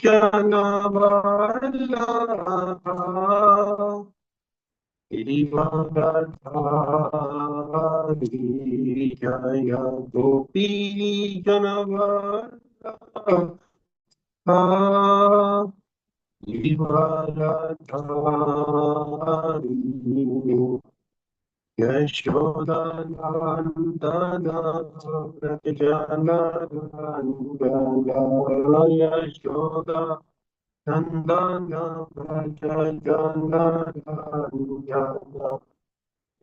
जनवल्लभा गिरिवरधारी जय गोपी जनवल्लभा गिरिवरधारी यशोदानन्दन व्रजनन्दन यशोदा नन्दन व्रजनन्दन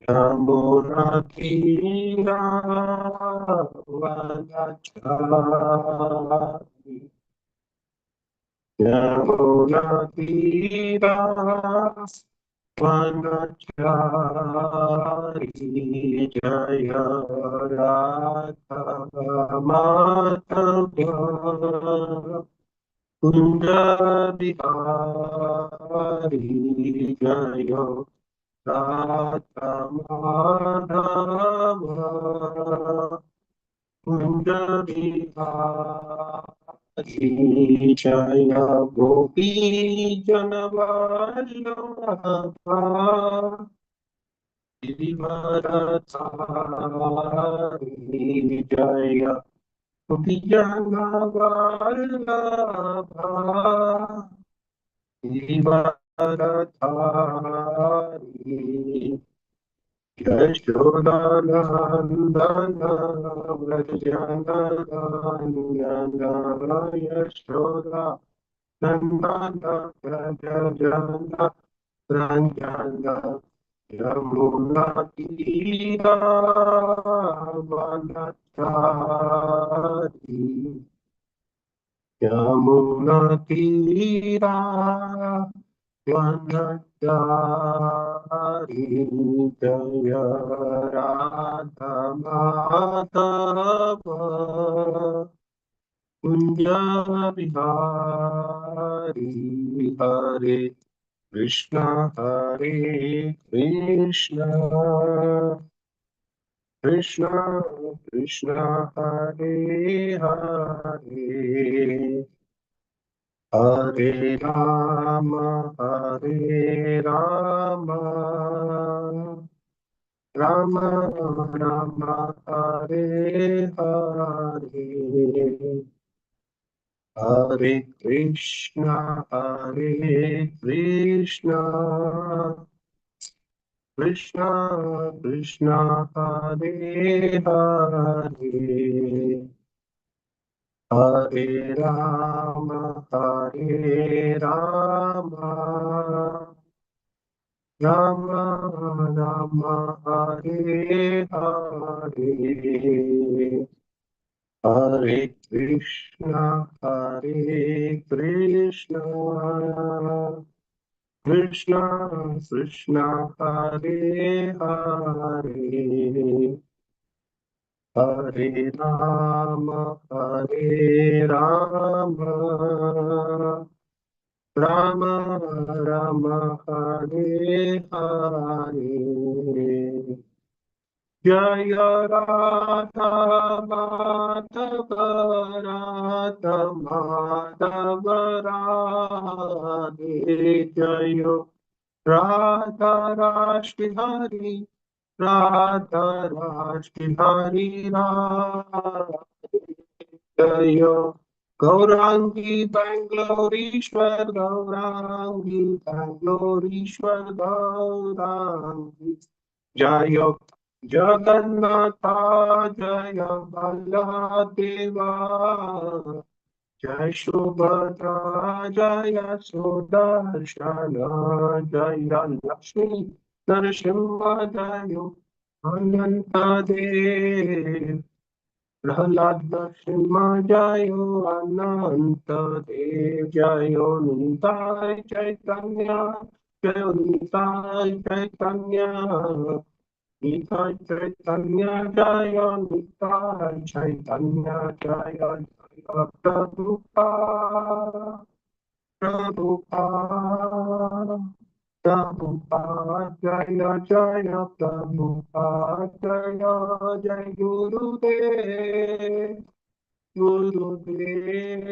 यमुनातीरावनचारि यमुनातीरावनचारि जय राधा कुंज बिहारी जय राधा माधव कुंज बिहारी जय गोपी जनवल्लभा गिरिवरधारी जय गोपी जनवल्लभा गिरिवरधारी यशोदानन्दन व्रजनन्दन यशोदा नन्दन व्रजनन्दन यमुनातीरावनचारि यमुनातीरावनचारि जय राधा माधव कुंज बिहारी हरे कृष्ण कृष्ण कृष्ण हरे हरे हरे राम राम राम हरे हरे हरे कृष्ण कृष्ण कृष्ण हरे हरे हरे राम राम राम हरे हरे हरे कृष्ण कृष्ण कृष्ण हरे हरे हरे राम राम राम हरे हरे जय राधा माधव राधा माधव राधे जय राधा राष्ट्रहरि राधा राष्ट्रहरि राधे जय गौरांगी बैंगलोरीश्वर गौरांगी बैंगलोरीश्वर गौरांगी जय जगन्नाथ जय बलदेवा जय सुभद्रा जय सुदर्शन जय लक्ष्मी नरसिंह जय अनंत देव प्रहलाद नरसिंह जय अनंत देव जय निताय चैतन्य जय निताय चैतन्य निताय चैतन्य जय निताय चैतन्य जय जय प्रभुपाद प्रभुपाद प्रभुपाद जय जय प्रभुपाद जय जय गुरुदेव गुरुदेव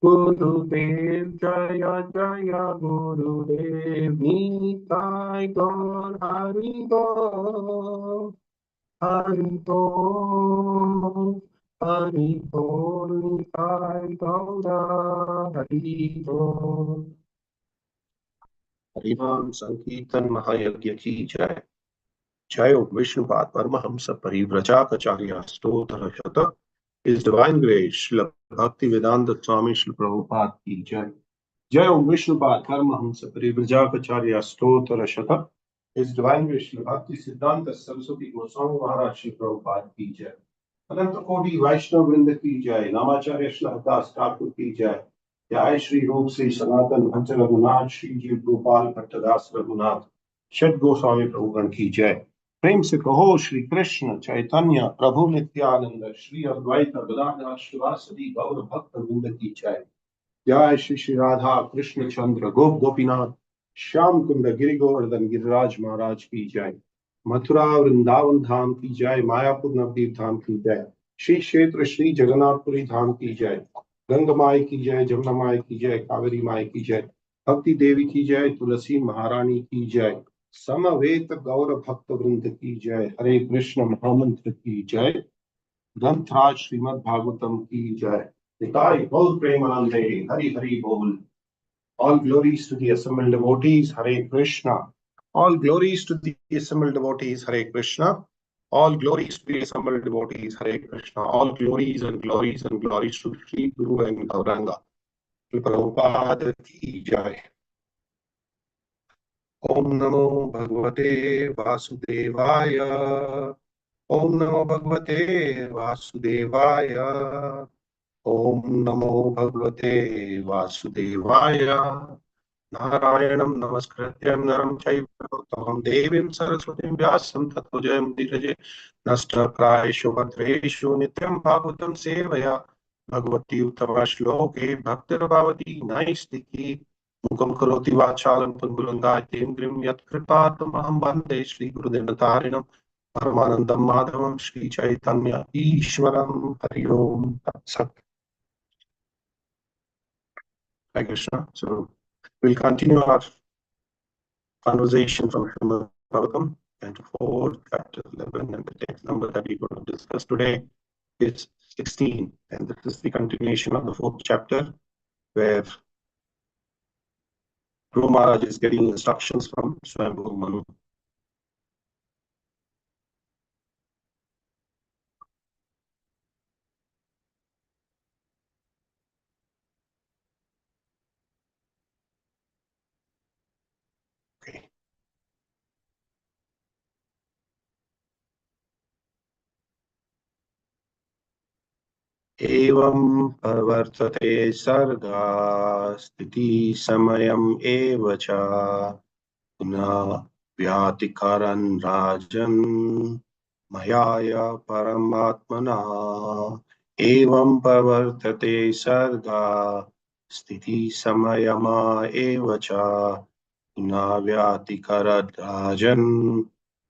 Gurudev Jaya Jaya Gurudev Nitai Gaur Hari Gaur Hari Bol Hari Bol Nitai Gaur Hari Bol हरिनाम संकीर्तन महायज्ञ की जय। जय विष्णुपाद परमहंस परिव्रजाचार्य स्तोत्र शतक इस डिवाइन ग्रेस श्रील भक्ति वेदांत स्वामी श्री प्रभुपाद की जय। जय ओम विष्णुपाद परमहंस परिव्रजाचार्य स्तोत्र शतक इस डिवाइन ग्रेस श्रील भक्ति सिद्धांत सरस्वती गोस्वामी महाराज श्री प्रभुपाद की जय। अनंत कोटि वैष्णव वृंद की जय। नामाचार्य श्री हरदास ठाकुर की जय। जय श्री रूप श्री सनातन भक्त रघुनाथ श्री जी गोपाल भट्टदास रघुनाथ षट गोस्वामी प्रभुगण की जय। प्रेम से कहो श्री कृष्ण चैतन्य प्रभु नित्यानंद श्री अद्वैत गदाधर शिवासदि गौर भक्त वृंद की जय। जय श्री श्री राधा कृष्ण चंद्र गोप गोपीनाथ श्याम कुंड गिरि गोवर्धन गिरिराज महाराज की जय। मथुरा वृंदावन धाम की जय। मायापुर नवदीप धाम की जय। श्री क्षेत्र श्री जगन्नाथपुरी धाम की जय। गंगा माई की जय। जमुना माई की जय। कावेरी माई की जय। भक्ति देवी की जय। तुलसी महारानी की जय। समवेत गौर भक्त वृंद की जय। हरे कृष्ण महामंत्र की जय। ग्रंथराज श्रीमद् भागवतम की जय। निताय गौर प्रेमानंदे हरि हरि बोल। All glories to the assembled devotees, Hare Krishna. All glories to the assembled devotees, Hare Krishna. All glories to the assembled devotees, Hare Krishna. All glories and glories and glories to Sri Guru and Gauranga. Prabhupada ki jai. Om Namo Bhagavate Vasudevaya. Om Namo Bhagavate Vasudevaya. Om Namo Bhagavate Vasudevaya. नारायणं नमस्कृत्यं नरं चैव नरोत्तमं देवीं सरस्वतीं व्यासं ततो जयमुदीरये। नष्टप्रायेषु भद्रेषु नित्यं भागवतं सेवया भगवती उत्तमश्लोके भक्तिर्भवति नैष्टिकी। मुखं करोति वाचालं पङ्गुलङ्गायतीं गिरिं यत्कृपातमहं वन्दे श्रीगुरुदेवतारिणं परमानन्दं माधवं श्रीचैतन्य ईश्वरं। हरि ओम तत्सत्। Hare Krishna. So we'll continue our conversation from Srimad Bhagavatam, chapter 4, chapter 11, and the text number that we're going to discuss today is 16. And this is the continuation of the fourth chapter, where Dhruva Maharaj is getting instructions from Swayambhu Manu. Okay. एवं प्रवर्तते सर्गा स्थिति समयम् एव च पुनः व्यातिकरन् राजन् मयाय परमात्मना। एवं प्रवर्तते सर्गा स्थिति समयमा एव च पुनः व्यातिकरन् राजन्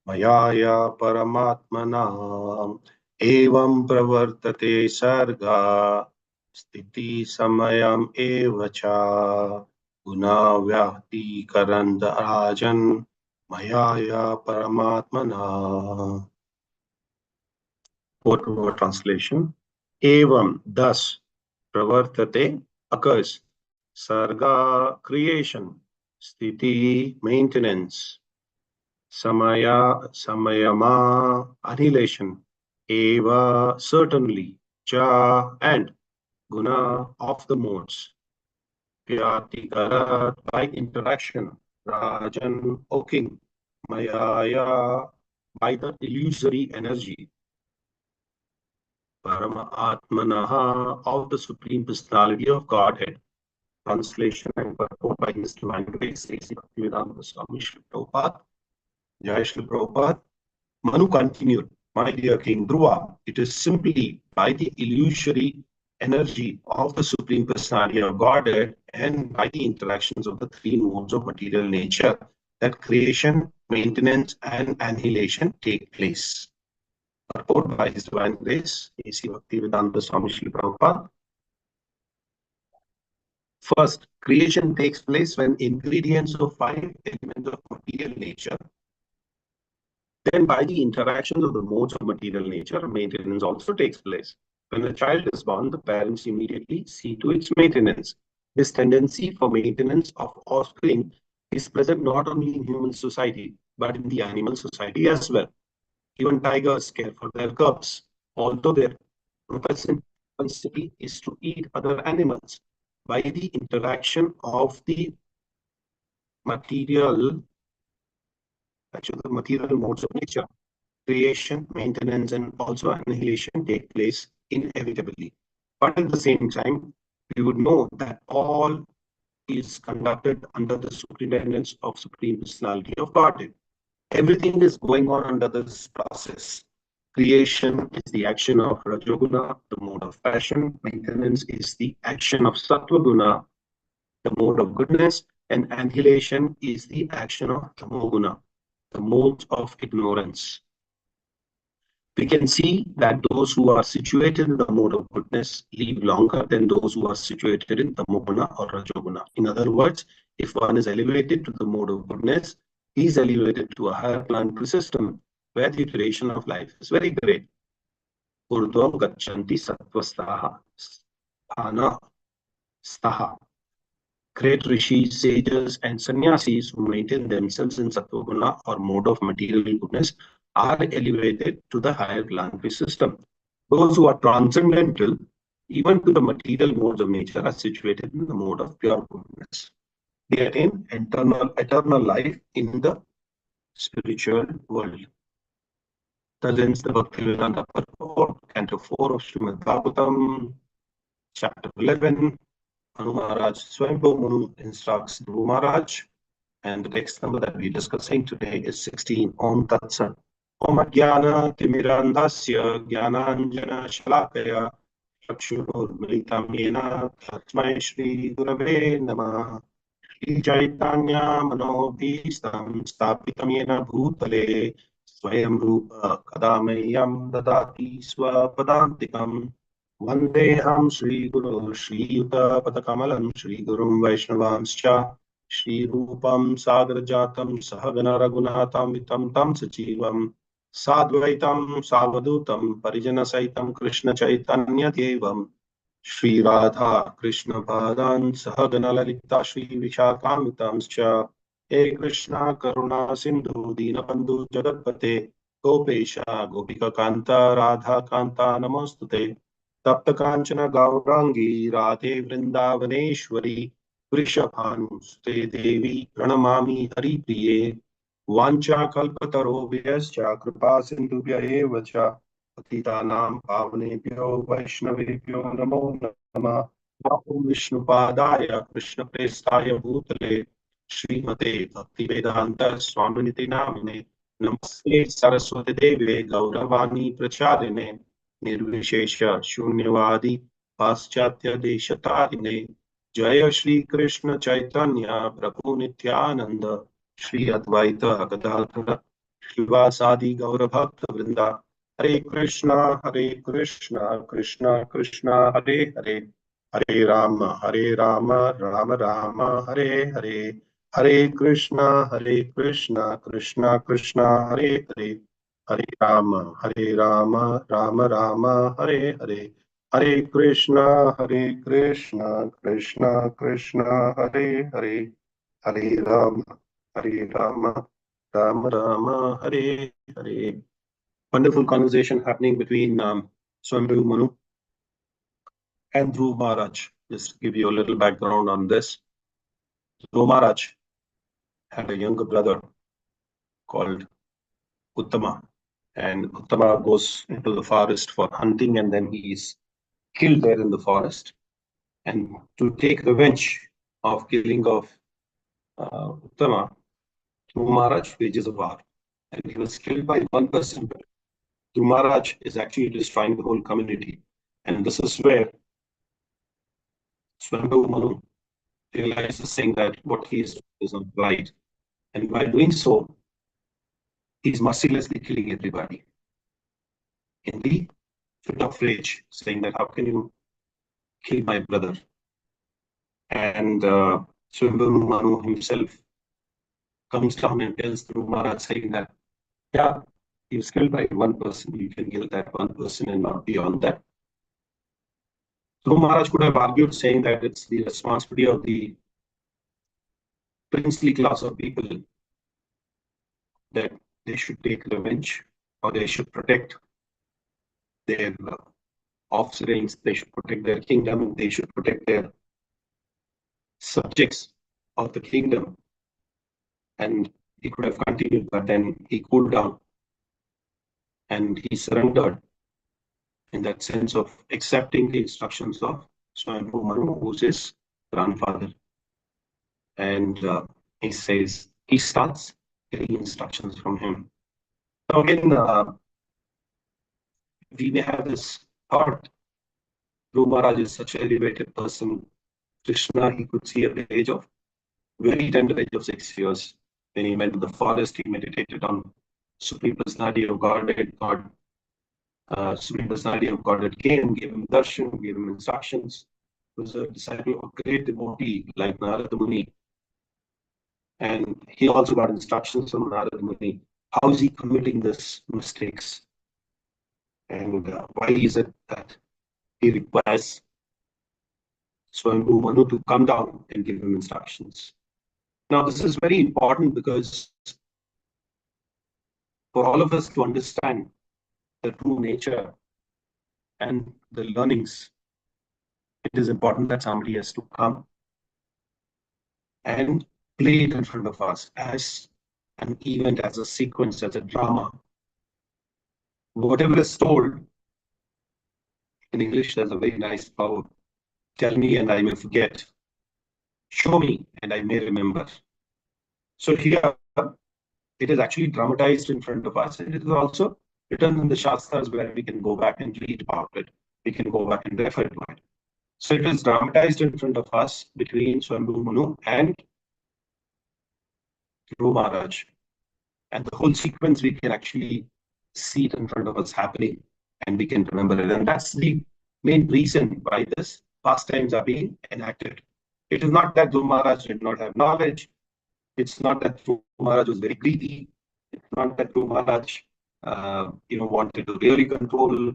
मयाय परमात्मना। एवं प्रवर्तते सर्गा स्थिति समयम् एव च पुनः व्यातिकरन् राजन् मयाय परमात्मना। Word translation. Evam, thus, pravartate, occurs. Sarga, creation. Sthiti, maintenance. Samayama, annihilation. Eva, certainly. Cha, and. Guna, of the modes. Vyatikara, by interaction. Rajan, O king. Mayaya, by the illusory energy. Paramatmanaha, of the Supreme Personality of Godhead. Translation and purport by His Divine Grace, A.C. Bhaktivedanta Swami Srila Prabhupada. Jai Srila Prabhupada. Manu continued, my dear King Dhruva, it is simply by the illusory energy of the Supreme Personality of Godhead and by the interactions of the three modes of material nature that creation, maintenance, and annihilation take place. Purport by His Divine Grace, A.C. Bhaktivedanta Swami Srila Prabhupada. First, creation takes place when ingredients of 5 elements of material nature. Then, by the interactions of the modes of material nature, maintenance also takes place. When a child is born, the parents immediately see to its maintenance. This tendency for maintenance of offspring is present not only in human society, but in the animal society as well. Even tigers care for their cubs, although their propensity is to eat other animals. By the interaction of the material, actually the material modes of nature, creation, maintenance, and also annihilation take place inevitably. But at the same time, we would know that all is conducted under the superintendence of Supreme Personality of Godhead. Everything is going on under this process. Creation is the action of Rajoguna, the mode of passion. Maintenance is the action of Sattva-guna, the mode of goodness. And annihilation is the action of Tamoguna, the mode of ignorance. We can see that those who are situated in the mode of goodness live longer than those who are situated in Tamoguna or Rajoguna. In other words, if one is elevated to the mode of goodness, he is elevated to a higher planetary system where the duration of life is very great. Urdhvam gachanti sattvastaha sthana staha. Great rishis, sages, and sannyasis who maintain themselves in Sattva-guna or mode of material goodness are elevated to the higher planetary system. Those who are transcendental, even to the material modes of nature, are situated in the mode of pure goodness. They attain eternal life in the spiritual world. Thus ends the Bhaktivedanta purport, Canto 4 of Srimad Bhagavatam, Chapter 11. Manu Maharaj Swayambhu Manu instructs Dhruva Maharaj, and the text number that we're discussing today is 16. Om Tat Sat. Om Ajnana Timirandhasya Jnananjana Shalakaya Chakshurmilitam Yena Tasmai Shri Gurave Namah. Shri Chaitanya Manobhistam Stapitam Yena Bhutale Swayam Rupa Kadamayam Dadati Swapadantikam. Vandeham Shri Guru Shri Yuta Padakamalam Shri Gurum Vaishnavamscha Shri Rupam Sagrajatam Sahagana Raghunatham Vitam Tam Sachivam Sadvaitam Savadutam Parijana Saitam Krishna Chaitanya Devam Shri Radha Krishna Padan Sahagana Lalita Shri Vishakamitamscha He Krishna Karuna Sindhu Dinabandhu Jagatpate Gopesha Gopika Kanta Radha Kanta Namostute Tapta Kanchana Gaurangi Radhe Vrindavaneshwari Vrishabhanusute Devi Pranamami Haripriye Vancha Kalpatarobhyascha Kripa Sindhubhya eva cha Patitanam Pavanebhyo Vaishnavebhyo Namo Namah Namo Vishnupadaya Krishna Prestaya Bhutale Srimate Bhaktivedanta Swaminiti Namine Namaste Saraswati Deve Gauravani Pracharine Nirvishesha Shunyavadi Paschatya Deshatarine Jaya Shri Krishna Chaitanya Prabhu Nityananda Shri Advaita Gadadhara Shivasadi Gaura Bhakta Vrinda Hare Krishna Krishna Krishna Hare Hare Hare Rama Rama Rama Hare Hare Hare Krishna Krishna Krishna Hare Hare Hare Rama Rama Rama Hare Hare Hare Krishna Krishna Krishna Hare Hare Hare Rama Rama Rama Hare Hare. Wonderful conversation happening between Swayambhu Manu and Dhruv Maharaj. Just to give you a little background on this. Dhruv Maharaj had a younger brother called Uttama, and Uttama goes into the forest for hunting, and then he is killed there in the forest. And to take revenge of killing of Uttama, Dhruv Maharaj wages a war, and he was killed by one person. But Dhruv Maharaj is actually destroying the whole community, and this is where Swayambhu Manu realizes saying that what he is doing is not right, and by doing so, he is mercilessly killing everybody. In the fit of rage, saying that how can you kill my brother? And Swayambhu Manu himself comes down and tells Dhruv Maharaj, saying that, yeah, he was killed by one person. You can kill that one person and not beyond that. Dhruv Maharaj could have argued, saying that it's the responsibility of the princely class of people that they should take revenge, or they should protect their offsprings, they should protect their kingdom, they should protect their subjects of the kingdom. And he could have continued, but then he cooled down and he surrendered, in that sense of accepting the instructions of Swayambhu Manu, who's his grandfather. And he says, he starts getting instructions from him. Now again, we may have this thought, Dhruv Maharaj is such an elevated person. Krishna, he could see at the age of, very tender age of 6 years. When he went to the forest, he meditated on Supreme Personality of Godhead. Supreme Personality of Godhead came, gave him darshan, gave him instructions. He was a disciple of a great devotee like Narada Muni. And he also got instructions from Narada Muni. How is he committing these mistakes? And why is it that he requires Swayambhu Manu to come down and give him instructions? Now, this is very important because for all of us to understand the true nature and the learnings, it is important that somebody has to come and play it in front of us as an event, as a sequence, as a drama. Whatever is told, in English, there's a very nice proverb: tell me and I may forget, show me and I may remember. So here, it is actually dramatized in front of us, and it is also written in the Shastras where we can go back and read about it. We can go back and refer to it. So it is dramatized in front of us between Swayambhu Manu and Dhruv Maharaj. And the whole sequence, we can actually see it in front of us happening, and we can remember it. And that's the main reason why this pastimes are being enacted. It is not that Dhruv Maharaj did not have knowledge. It's not that Dhruv Maharaj was very greedy. It's not that Dhruv Maharaj wanted to really control.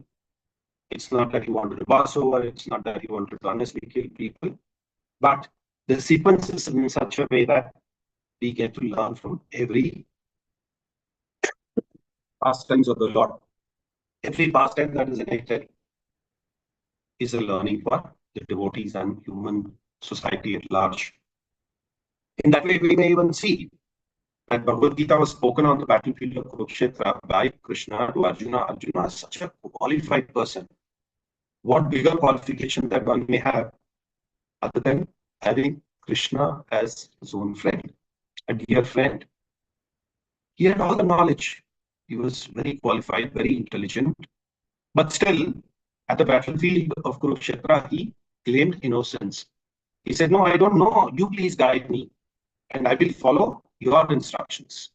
It's not that he wanted to pass over. It's not that he wanted to honestly kill people. But the sequence is in such a way that we get to learn from every pastimes of the Lord. Every pastime that is enacted is a learning for the devotees and human society at large. In that way, we may even see that Bhagavad Gita was spoken on the battlefield of Kurukshetra by Krishna to Arjuna. Arjuna is such a qualified person. What bigger qualification that one may have other than having Krishna as his own friend, a dear friend? He had all the knowledge. He was very qualified, very intelligent. But still, at the battlefield of Kurukshetra, he claimed innocence. He said, no, I don't know. You please guide me, and I will follow your instructions.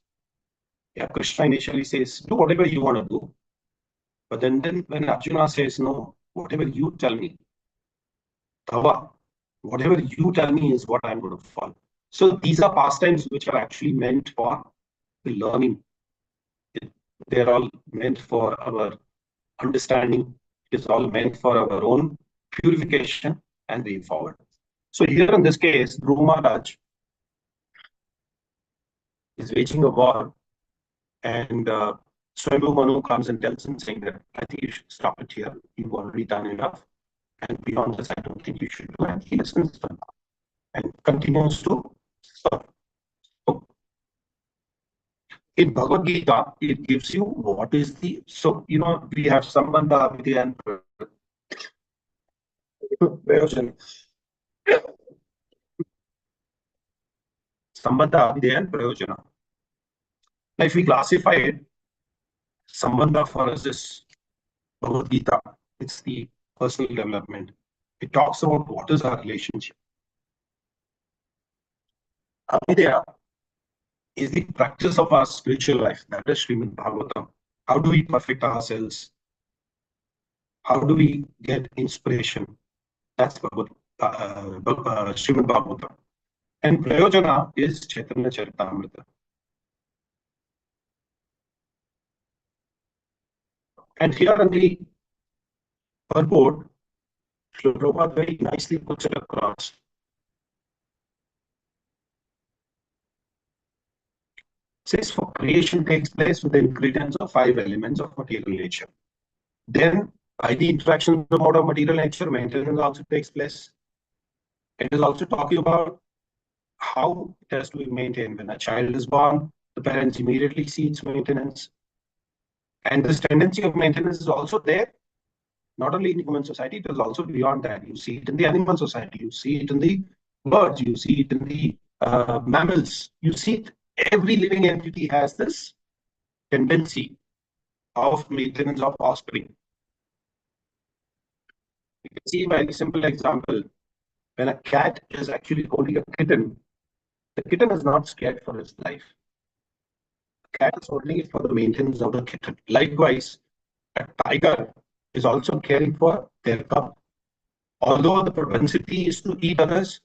Yeah, Krishna initially says, do whatever you want to do. But then when Arjuna says, no, whatever you tell me, Tava, whatever you tell me is what I'm going to follow. So these are pastimes which are actually meant for the learning. They're all meant for our understanding. It is all meant for our own purification and way forward. So here in this case, Dhruv Maharaj is waging a war, and Swayambhu Manu comes and tells him, saying that I think you should stop it here. You've already done enough, and beyond this, I don't think you should do. And he listens to him and continues to serve. So in Bhagavad Gita, it gives you what is the, so we have Sambandha, Vidya, and Prayojana. Sambandha, Vidya, and Prayojana. Now, if we classify it, Sambandha for us is Bhagavad Gita. It's the personal development. It talks about what is our relationship. Avidya is the practice of our spiritual life. That is Srimad Bhagavatam. How do we perfect ourselves? How do we get inspiration? That's Bhagavad Srimad Bhagavatam. And Prayojana is Chaitanya Charitamrita. And here on the purport, Srila Prabhupada very nicely puts it across. Says for creation takes place with the ingredients of 5 elements of material nature. Then, by the interaction of the mode of material nature, maintenance also takes place. It is also talking about how it has to be maintained. When a child is born, the parents immediately see its maintenance. And this tendency of maintenance is also there, not only in human society, it is also beyond that. You see it in the animal society, you see it in the birds, you see it in the mammals. You see it, every living entity has this tendency of maintenance of offspring. You can see by a simple example, when a cat is actually holding a kitten, the kitten is not scared for its life. The cat is holding it for the maintenance of the kitten. Likewise, a tiger is also caring for their cub. Although the propensity is to eat others,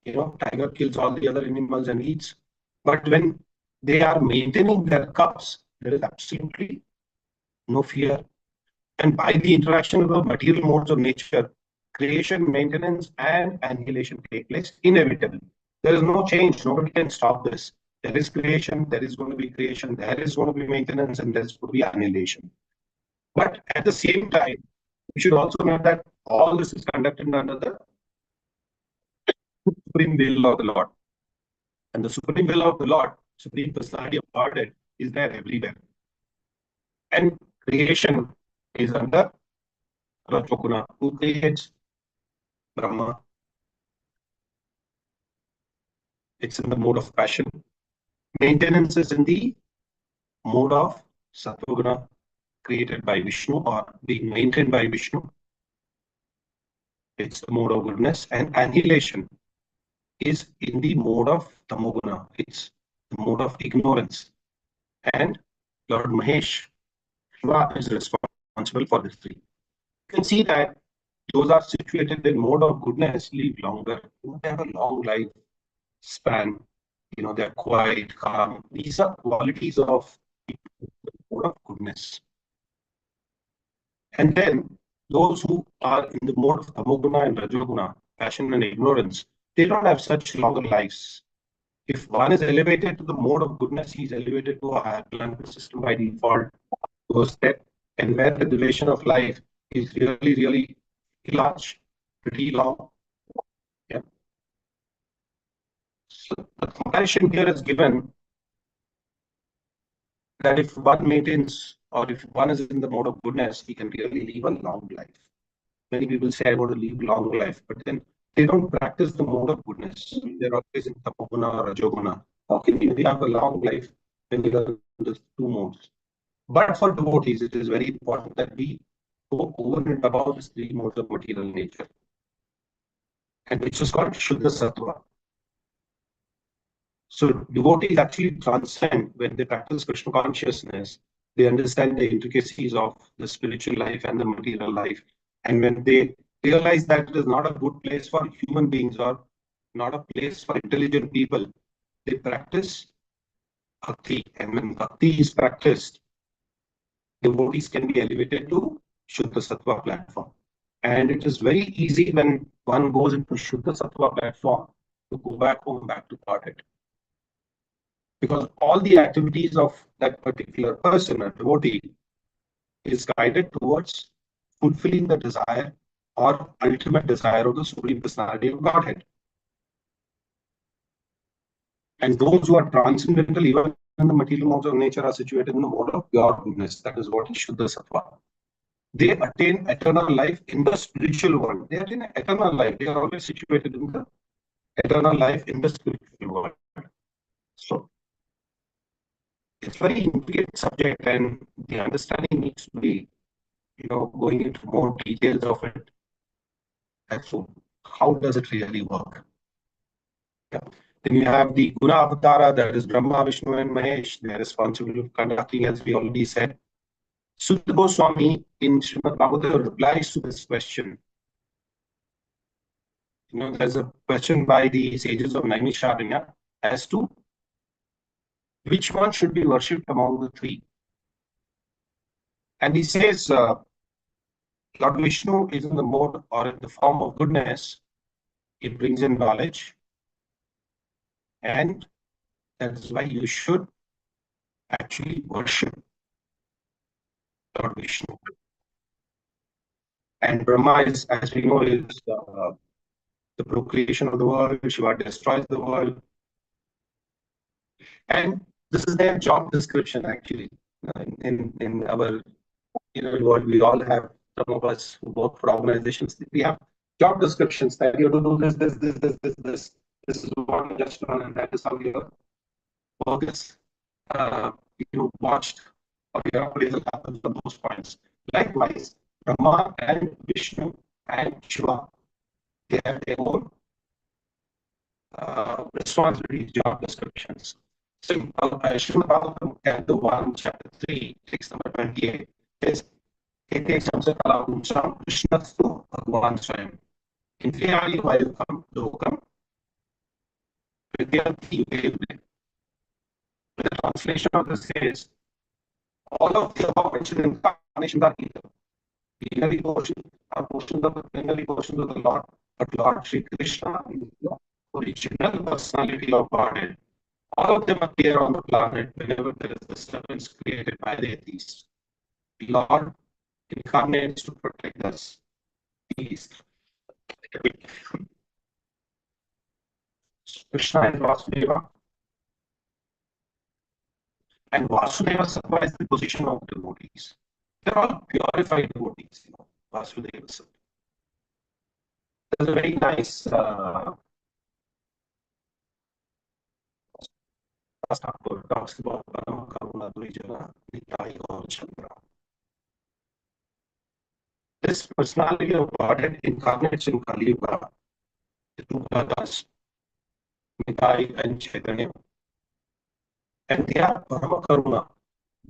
tiger kills all the other animals and eats. But when they are maintaining their cubs, there is absolutely no fear. And by the interaction of the material modes of nature, creation, maintenance, and annihilation take place inevitably. There is no change. Nobody can stop this. There is creation, there is going to be creation, there is going to be maintenance, and there is going to be annihilation. But at the same time, we should also know that all this is conducted under the supreme will of the Lord. And the supreme will of the Lord, supreme personality of Godhead, is there everywhere. And creation is under Rajoguna, who creates Brahma. It's in the mode of passion. Maintenance is in the mode of Sattva, created by Vishnu or being maintained by Vishnu. It's the mode of goodness. And annihilation is in the mode of Tamoguna. It's the mode of ignorance. And Lord Mahesh, Shiva, is responsible for this three. You can see that those are situated in mode of goodness live longer. They have a long life span. They're quiet, calm. These are qualities of the mode of goodness. And then those who are in the mode of Tamoguna and Rajoguna, passion and ignorance, they don't have such longer lives. If one is elevated to the mode of goodness, he is elevated to a higher planetary system by default. Goes there, and where the duration of life is really, really large, pretty long. Yeah. So the comparison here is given that if one maintains or if one is in the mode of goodness, he can really live a long life. Many people say, I want to live long life, but then they don't practice the mode of goodness. They're always in Tapoguna or Rajoguna. How can you have a long life when you are in these two modes? But for devotees, it is very important that we go over and above these three modes of material nature, and which is called Shuddha Sattva. So devotees actually transcend when they practice Krishna consciousness. They understand the intricacies of the spiritual life and the material life. And when they realize that it is not a good place for human beings or not a place for intelligent people, they practice bhakti. And when bhakti is practiced, devotees can be elevated to Shuddha Sattva platform. And it is very easy when one goes into Shuddha Sattva platform to go back home, back to Godhead. Because all the activities of that particular person, a devotee, is guided towards fulfilling the desire or ultimate desire of the Supreme Personality of Godhead. And those who are transcendental, even in the material modes of nature, are situated in the mode of pure goodness. That is what is Shuddha Sattva. They attain eternal life in the spiritual world. They attain eternal life. They are always situated in the eternal life in the spiritual world. So it's very intricate subject, and the understanding needs to be, going into more details of it. And so, how does it really work? Yeah. Then you have the Guna Avatara, that is Brahma, Vishnu, and Mahesh. They are responsible for conducting, as we already said. Sutta Goswami in Srimad Bhagavatam replies to this question. there's a question by the sages of Naimisharanya as to which one should be worshipped among the three. And he says Lord Vishnu is in the mode or in the form of goodness. It brings in knowledge, and that is why you should actually worship Lord Vishnu. And Brahma is, as we know, is the procreation of the world. Shiva destroys the world. And this is their job description, actually. In our world, we all have, some of us who work for organizations, we have job descriptions that you have to do this. This is what you just done, and that is how your work is watched or your appraisal happens on those points. Likewise, Brahma and Vishnu and Shiva, they have their own responsibilities, job descriptions. So, Srimad Bhagavatam, Canto 1, Chapter 3, text number 28, says, Ete Samsa Kalahumsam Krishnastu Bhagavan Swayam. Indriyani Vayukam Lokam Vidyanti Yuge. The translation of this says, all of the above mentioned incarnations are either plenary portions of the Lord, but Lord Sri Krishna is the original personality of Godhead. All of them appear on the planet whenever there is disturbance created by the atheists. The Lord incarnates to protect us. Peace. Krishna and Vasudeva. And Vasudeva supplies the position of devotees. They're all purified devotees, Vasudeva. There's a very nice talks about Parama Karuna Dvijana Nitai Gaur Chandra. This personality of Godhead incarnates in Kali Yuga, the two brothers, Nitai and Chaitanya. And they are Parama Karuna.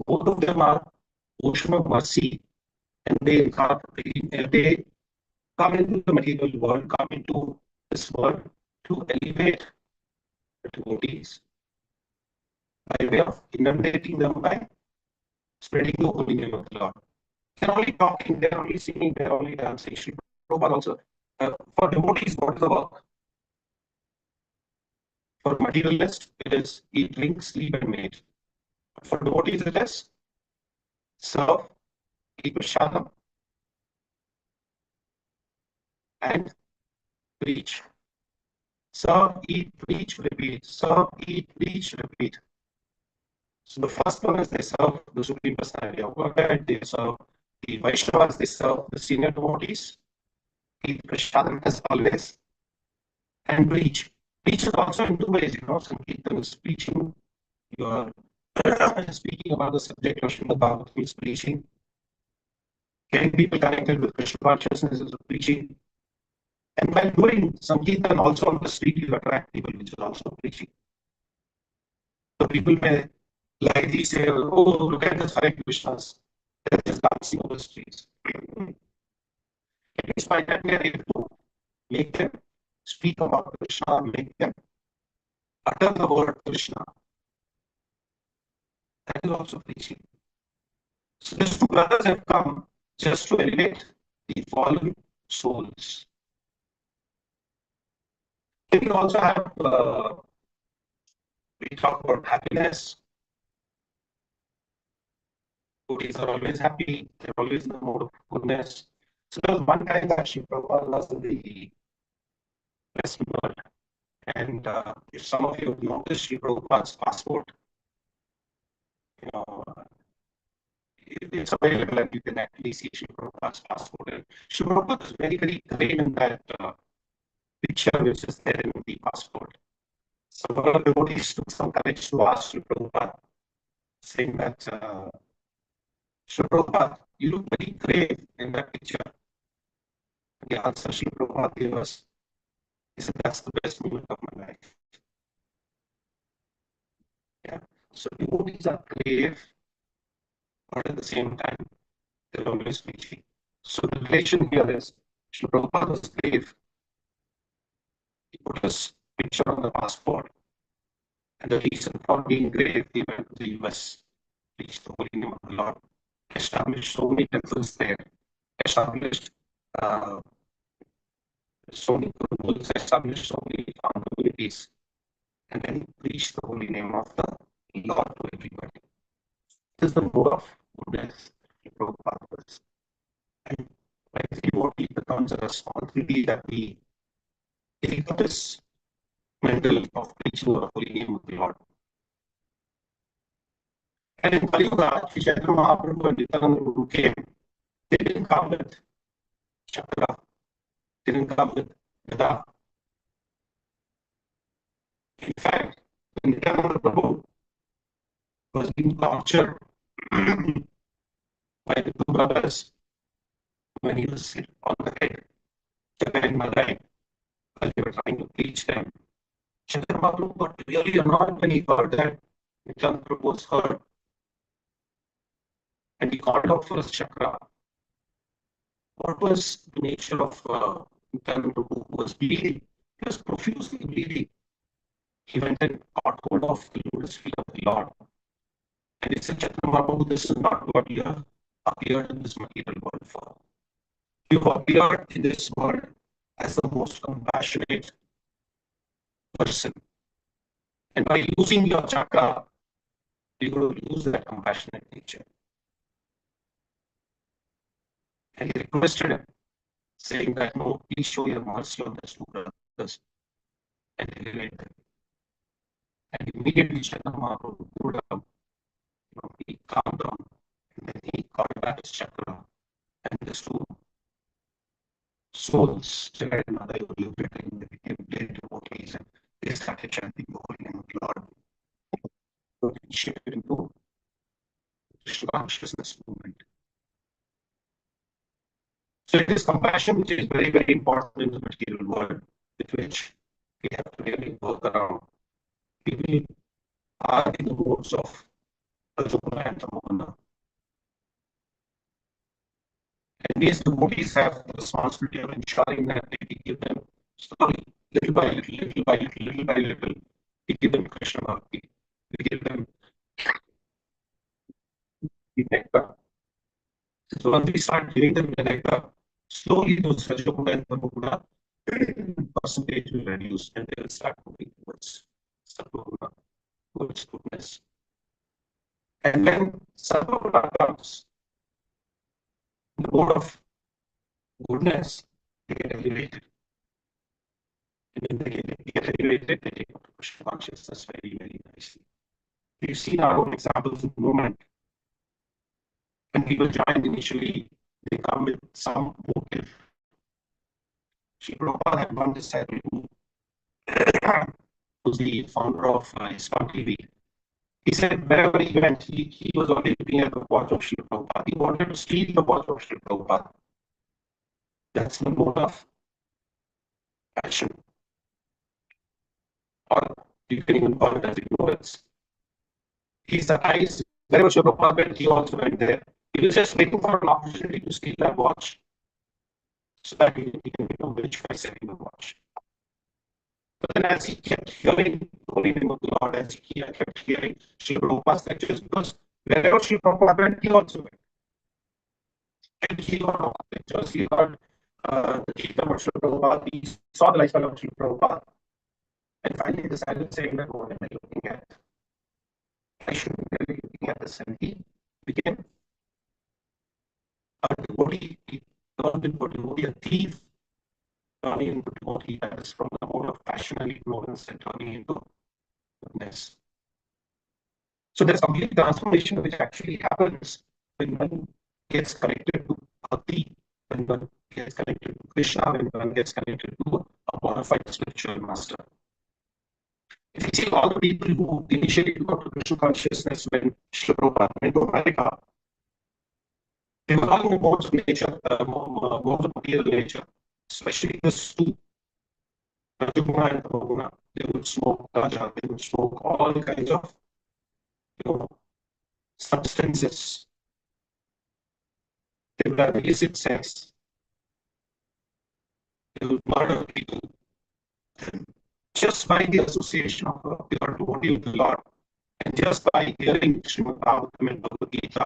Both of them are ocean of mercy, and they come into the material world, come into this world to elevate the devotees by way of inundating them by spreading the holy name of the Lord. They're only talking, they're only singing, they're only dancing. Sri Prabhupada also. For devotees, what is the work? For materialists, it is eat, drink, sleep, and mate. For devotees, it is serve, eat prashadam, and preach. Serve, eat, preach, repeat. Serve, eat, preach, repeat. So the first one is they serve the Supreme Personality of Godhead, they serve the Vaishnavas, they serve the senior devotees, eat prashadam as always, and preach. Preach is also in two ways, Sankirtan is preaching, you are speaking about the subject of Srimad Bhagavatam is preaching, getting people connected with Krishna consciousness is preaching, and by doing Sankirtan also on the street, you attract people, which is also preaching. So people may lightly say, oh, look at the Hare Krishnas, they're just dancing over the streets. At least by that we are able to make them speak about Krishna, make them utter the word Krishna. That is also preaching. So these two brothers have come just to elevate the fallen souls. Then we also have, we talk about happiness. Devotees are always happy, they're always in the mode of goodness. So there was one time that Sri Prabhupada was in the Western world. And if some of you have noticed Sri Prabhupada's passport, it's available and you can actually see Sri Prabhupada's passport. And Sri Prabhupada is very, very great in that picture which is there in the passport. So one of the devotees took some courage to ask Sri Prabhupada, saying that, Sri Prabhupada, you look very grave in that picture. And the answer Sri Prabhupada gave us, he said, that's the best moment of my life. Yeah. So devotees are grave, but at the same time, they're always preaching. So the relation here is, Sri Prabhupada was grave, put his picture on the passport. And the reason for being great, he went to the US, preached the holy name of the Lord, established so many temples there, established uh, so many gurus, established so many communities, and then he preached the holy name of the Lord to everybody. This is the mode of goodness Prabhupada was. And when devotee becomes a responsibility that we take up this mental of preaching the holy name of the Lord. And in Kali Yuga, Chaitanya Mahaprabhu and Nityananda Prabhu came. They didn't come with chakra, they didn't come with Gada. In fact, when Nityananda Prabhu was being tortured by the two brothers, when he was on the head, Chaitanya and Madai, while they were trying to teach them, Chaitanya Mahaprabhu got really annoyed when he heard that Nityananda Prabhu was hurt. And he called out for his chakra. What was the nature of Nityananda Prabhu, who was bleeding? He was profusely bleeding. He went and caught hold of the lotus feet of the Lord. And he said, Chaitanya Mahaprabhu, this is not what you have appeared in this material world for. You have appeared in this world as the most compassionate person. And by using your chakra, you're going to use that compassionate nature. And he requested him, saying that, no, please show your mercy on the two brothers and elevate them. And immediately Chaitanya Mahaprabhu pulled up, he calmed down, and then he called back his chakra, and the two souls, Jai and Madai, were liberated, and they became great devotees, and they started chanting the holy name of the Lord. So initiated into Krishna consciousness movement. So it is compassion which is very, very important in the material world, with which we have to really work around. People are in the modes of Rajoguna and Tamoguna. And these devotees have the responsibility of ensuring that we give them slowly, little by little, little by little, little by little, we give them Krishna Bhakti. We give them the nectar. So once we start giving them the nectar, slowly those Rajoguna and Tamoguna percentage will reduce, and they will start moving towards Sattva-guna, towards goodness. And when Sattva-guna comes, the mode of goodness, they get elevated. And when they get elevated, they take up to Krishna consciousness very, very nicely. We've seen our own examples in the movement. When people join initially, they come with some motive. Sri Prabhupada had one disciple who was the founder of ISKCON TV. He said wherever he went, he was only looking at the watch of Sri Prabhupada. He wanted to steal the watch of Sri Prabhupada. That's the mode of action. Or you can even call it as ignorance. He's the eyes. Wherever Sri Prabhupada went, he also went there. He was just waiting for an opportunity to steal that watch so that he can become rich by selling the watch. But then as he kept hearing the holy name of the Lord, as he kept hearing Sri Prabhupada's lectures, because wherever Sri Prabhupada went, he also went. And he got all the lectures, he heard the kingdom of Sri Prabhupada, he saw the lifestyle of Sri Prabhupada, and finally decided saying that, what am I looking at? I should be really looking at this. And he became a devotee, he turned into a devotee, a thief, turning into devotee, that is from the mode of passion and ignorance and turning into goodness. So there's complete transformation which actually happens when one gets connected to Bhakti, when one gets connected to Krishna, when one gets connected to a bona fide spiritual master. If you see all the people who initially got to Krishna consciousness when Sri Prabhupada went to America, they were all in the modes of nature, modes of material nature, especially this two, Rajoguna and Tamoguna. They would smoke gaja, they would smoke all kinds of substances. They would have illicit sex. They would murder people. Just by the association of a pure devotee with the Lord, and just by hearing Srimad Bhagavatam and Bhagavad Gita,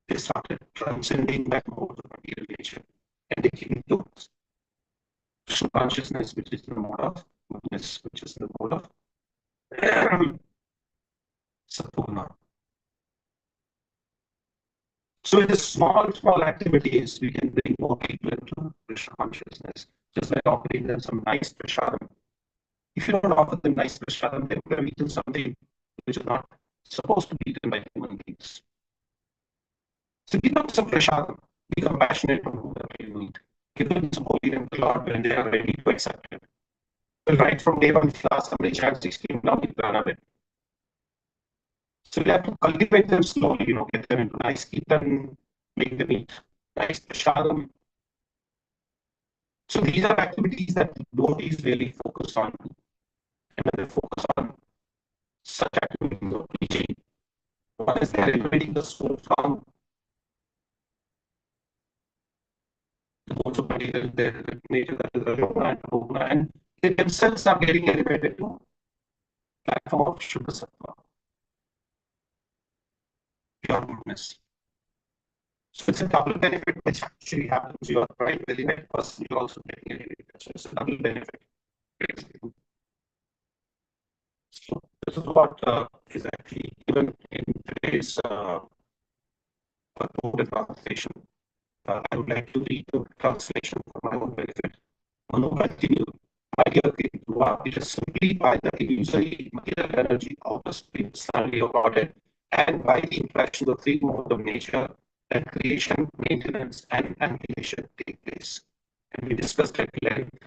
they started transcending that mode of material nature, and they came to Krishna consciousness, which is the mode of goodness, which is the mode of Sapurna. So in the small activities, we can bring more people into Krishna consciousness, just by offering them some nice prasadam. If you don't offer them nice prasadam, they would have eaten something which is not supposed to be eaten by human beings. So give them some prasadam. Be compassionate on whoever you meet. Give them some holy and the Lord when they are ready to accept it. Well, right from day one, class, somebody chants 16, now we plan of it. So we have to cultivate them slowly, get them into nice kirtan, make them eat nice prasadam. So these are activities that devotees really focus on. And when they focus on such activities of preaching, one is they're elevating the soul from the modes of material, their nature, that is Aruna, and they themselves are getting elevated to platform of Shuddha Sattva, pure goodness. So it's a double benefit which actually happens. You are trying to elevate person, you're also getting elevated. So it's a double benefit. So this is what is actually given in today's translation. I would like to read the translation for my own benefit. Manu continue. It is simply by the illusory material energy of the spirit suddenly accorded, and by the interaction of three modes of nature, that creation, maintenance, and annihilation take place. And we discussed at length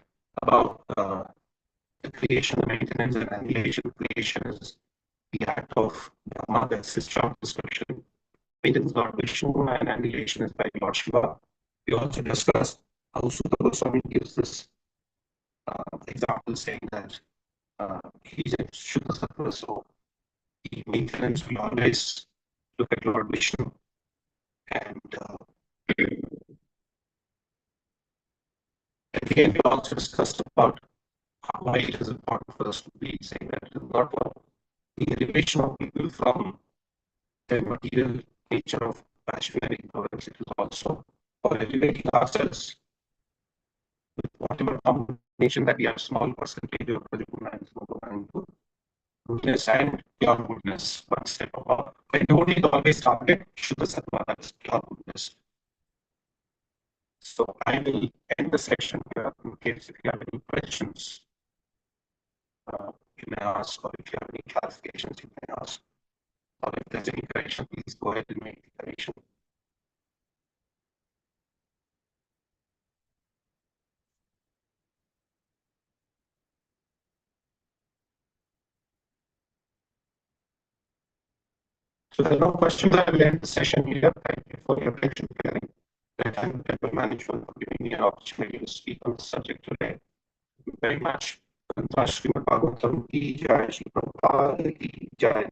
about the creation, the maintenance, and annihilation. Creation is the act of Brahma, that's his job description. Maintenance by Vishnu, and annihilation is by Lord Shiva. We also discussed how Sutta Goswami gives this example, saying that he's a Shuddha Sattva, so the maintenance will always look at Lord Vishnu. And again, we also discussed about why it is important for us to be saying that it is not for the elevation of people from the material nature of passion and ignorance, it is also for elevating ourselves with whatever combination that we have, small percentage of goodness and pure goodness, one step above. But devotee always target Shuddha Sattva, that's pure goodness. So I will end the section here in case if you have any questions, you may ask, or if you have any clarifications, you may ask. Or if there's any correction, please go ahead and make the correction. So there are no questions. I will end the session here. Thank you for your attention. I thank the temple management for giving me an opportunity to speak on the subject today. Thank you very much. Srimad Bhagavatam ki jai, Shri Prabhupada ki jai,